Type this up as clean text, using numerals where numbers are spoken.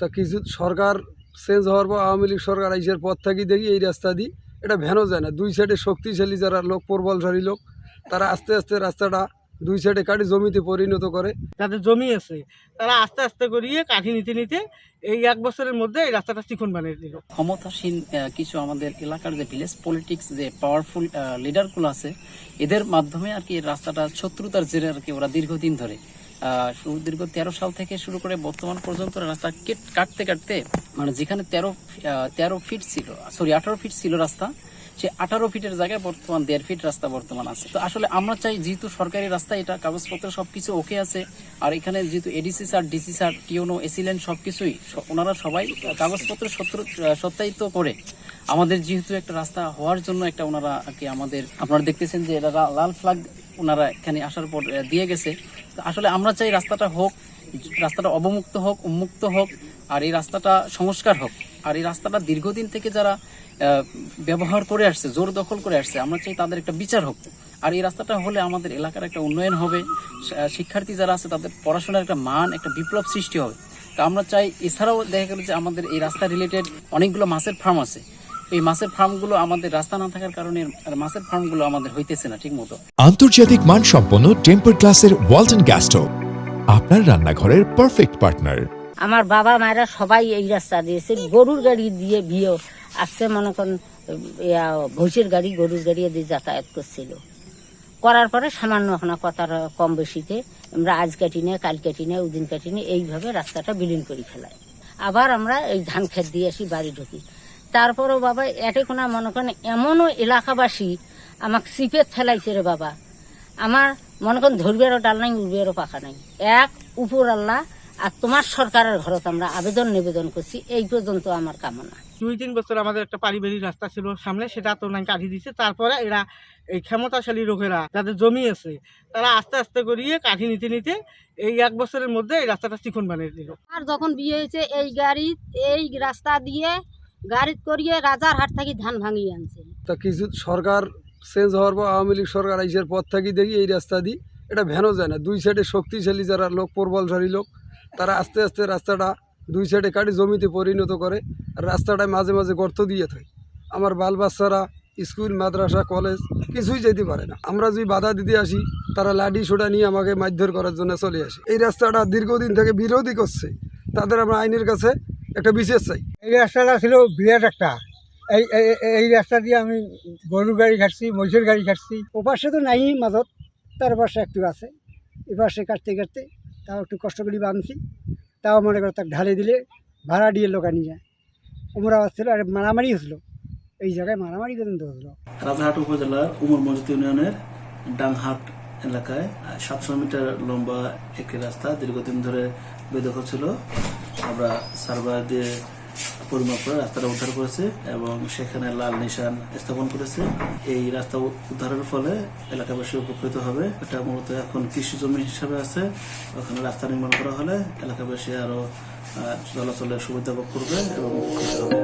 তা কিছু সরকার চেঞ্জ হওয়ার পর আওয়ামী লীগ সরকার আইসার পর থাকি দেখি এই রাস্তা দিয়ে এটা ভ্যানও যায় না। দুই সাইডে শক্তিশালী যারা লোক, প্রবলশালী লোক, তারা আস্তে আস্তে রাস্তাটা দুই সাইডে কাটি জমিতে পরিণত করে। যাদের জমি আছে তারা আস্তে আস্তে করিয়ে কাঠি নিতে নিতে এই 1 বছরের মধ্যে এই রাস্তাটা চিকন বানিয়ে দিল। ক্ষমতাসীন কিছু আমাদের এলাকার যে ভিলেজ পলিটিক্স, যে পাওয়ারফুল লিডারগুলো আছে, এদের মাধ্যমে আর কি রাস্তাটা শত্রুতার জেরে আর কি ওরা দীর্ঘদিন ধরে দীর্ঘ 13 সাল থেকে শুরু করে বর্তমান পর্যন্ত রাস্তা কাটতে কাটতে মানে যেখানে 18 ফিট ছিল রাস্তা, সে 18 ফিটের জায়গায় বর্তমান 1.5 ফিট রাস্তা বর্তমান আছে। তো আসলে আমরা চাই যেহেতু সরকারি রাস্তা, এটা কাগজপত্র সবকিছু ওকে আছে, আর এখানে যেহেতু এডিসি স্যার, ডিসি স্যার, টিওনো, এসিল্যান্ড সবকিছুই ওনারা সবাই কাগজপত্র সত্যায়িত করে আমাদের যেহেতু একটা রাস্তা হওয়ার জন্য একটা ওনারা আর কি আমাদের, আপনারা দেখতেছেন যে এটা লাল ফ্ল্যাগ ওনারা এখানে আসার পর দিয়ে গেছে। তো আসলে আমরা চাই রাস্তাটা হোক, রাস্তাটা অবমুক্ত হোক, উন্মুক্ত হোক, আর এই রাস্তাটা সংস্কার হোক। আর এই রাস্তাটা দীর্ঘদিন থেকে যারা ব্যবহার করে আসছে, জোর দখল করে আসছে, আমরা চাই তাদের একটা বিচার হোক। আর এই রাস্তাটা হলে আমাদের এলাকার একটা উন্নয়ন হবে, শিক্ষার্থী যারা আছে তাদের পড়াশোনার একটা মান, একটা বিপ্লব সৃষ্টি হবে। তো আমরা চাই, এছাড়াও দেখা গেল যে আমাদের এই রাস্তা রিলেটেড অনেকগুলো মাছের ফার্ম আছে, এই মাছের ফার্মগুলো আমাদের রাস্তা না থাকার কারণে মাছের ফার্মগুলো আমাদের হইতেছে না ঠিক মতো। আন্তর্জাতিক মানসম্পন্ন টেম্পার গ্লাসের ওয়ালটন গ্যাস স্টোভ, আপনার রান্নাঘরের পারফেক্ট পার্টনার। আমার বাবা মায়েরা সবাই এই রাস্তা দিয়েছে, গরুর গাড়ি দিয়ে বিয়ে আসছে, মনে করেন ভৈষের গাড়ি, গরুর গাড়ি দিয়ে যাতায়াত করছিল। করার পরে সামান্য এখন কথার কম বেশিতে আমরা আজ কাটি না, কাল কাটি না, ওদিন কাটি না, এইভাবে রাস্তাটা বিলীন করে ফেলাই। আবার আমরা এই ধান ক্ষেত দিয়ে আসি, বাড়ি ঢুকি। তারপরেও বাবা এটে কোনা মনে করেন এমনও এলাকাবাসী আমাকে সিপে ফেলাইছে রে বাবা, আমার মনে করেন ধরবেরও ডাল নাই, উড়বেরও পাখা নাই। এক উপর আল্লাহ আর তোমার সরকারের ঘরত আমরা আবেদন নিবেদন করছি, এই পর্যন্ত আমার কামনা। 2-3 বছর আমাদের একটা পারিবারিক রাস্তা ছিল সামনে, সেটা তো নাই কাঠি দিচ্ছে। তারপরে এরা এই ক্ষমতাশালী লোকেরা যাদের জমি আছে তারা আস্তে আস্তে করিয়ে কাঠি নিতে নিতে এই 1 বছরের মধ্যে এই রাস্তাটা চিকন বানিয়ে দিল। আর যখন বিয়ে হয়েছে এই রাস্তা দিয়ে গাড়ি করিয়ে রাজারহাট থেকে ধান ভাঙিয়ে আনছে। তা কিছু সরকার চেঞ্জ হওয়ার পর আওয়ামী লীগ সরকার আইসার পর থাকি দেখি এই রাস্তা দিয়ে এটা ভ্যানও যায় না। দুই সাইডে শক্তিশালী যারা লোক, প্রবলশালী লোক, তারা আস্তে আস্তে রাস্তাটা দুই সাইডে কাটি জমিতে পরিণত করে। আর রাস্তাটায় মাঝে মাঝে গর্ত দিয়ে থাকে। আমার বাল বাচ্চারা স্কুল, মাদ্রাসা, কলেজ কিছুই যেতে পারে না। আমরা যদি বাধা দিতে আসি, তারা লাঠি সোটা নিয়ে আমাকে মারধর করার জন্য চলে আসে। এই রাস্তাটা দীর্ঘদিন থেকে বিরোধী করছে, তাদের আমরা আইনের কাছে একটা বিশেষ চাই। এই রাস্তাটা ছিল বিরাট একটা, এই রাস্তা দিয়ে আমি গরুর গাড়ি ঘাটছি, মহিষের গাড়ি ঘাটছি। ওপাশে তো নাই মাঝত, তার পাশে একটু আছে, এপাশে কাটতে কাটতে তাও একটু কষ্ট করে বাঁধছি। তাও মনে করো তাকে ঢালে দিলে ভাড়া দিয়ে লোক নিয়ে যায়। ওমরা ছিল আর মারামারি হয়েছিল, এই জায়গায় মারামারি পর্যন্ত হয়েছিল। রাজারহাট উপজেলার উমর মসজিদ ইউনিয়নের ডাংহাট এলাকায় 700 মিটার লম্বা একটি রাস্তা দীর্ঘদিন ধরে বেদখল ছিল। আমরা সার্ভার দিয়ে পরিমাপ করে রাস্তাটা উদ্ধার করেছে এবং সেখানে লাল নিশান স্থাপন করেছে। এই রাস্তা উদ্ধারের ফলে এলাকাবাসী উপকৃত হবে। এটা মূলত এখন কৃষি জমি হিসাবে আছে, ওখানে রাস্তা নির্মাণ করা হলে এলাকাবাসী আরো চলাচলের সুবিধা ভোগ করবে এবং উপকৃত হবে।